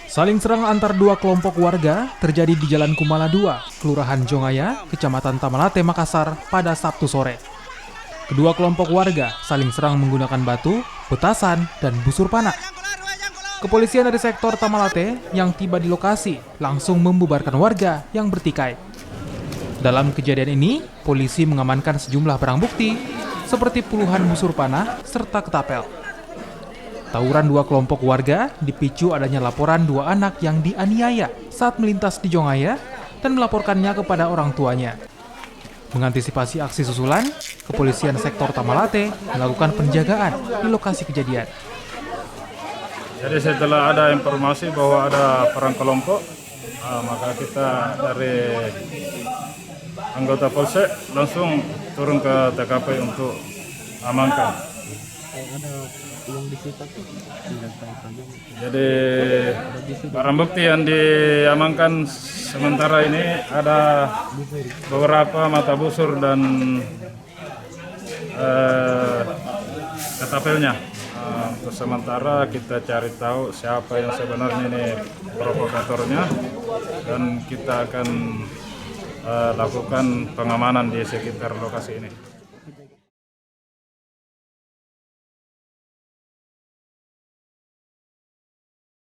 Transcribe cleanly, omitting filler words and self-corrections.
Saling serang antar dua kelompok warga terjadi di Jalan Kumala 2, Kelurahan Jongaya, Kecamatan Tamalate, Makassar pada Sabtu sore. Kedua kelompok warga saling serang menggunakan batu, petasan, dan busur panah. Kepolisian dari sektor Tamalate yang tiba di lokasi langsung membubarkan warga yang bertikai. Dalam kejadian ini, polisi mengamankan sejumlah barang bukti seperti puluhan busur panah serta ketapel. Tawuran dua kelompok warga dipicu adanya laporan dua anak yang dianiaya saat melintas di Jongaya dan melaporkannya kepada orang tuanya. Mengantisipasi aksi susulan, kepolisian sektor Tamalate melakukan penjagaan di lokasi kejadian. Jadi setelah ada informasi bahwa ada perang kelompok, maka kita dari anggota Polsek langsung turun ke TKP untuk amankan. Jadi barang bukti yang diamankan sementara ini ada beberapa mata busur dan ketapelnya. Untuk sementara kita cari tahu siapa yang sebenarnya ini provokatornya dan kita akan lakukan pengamanan di sekitar lokasi ini.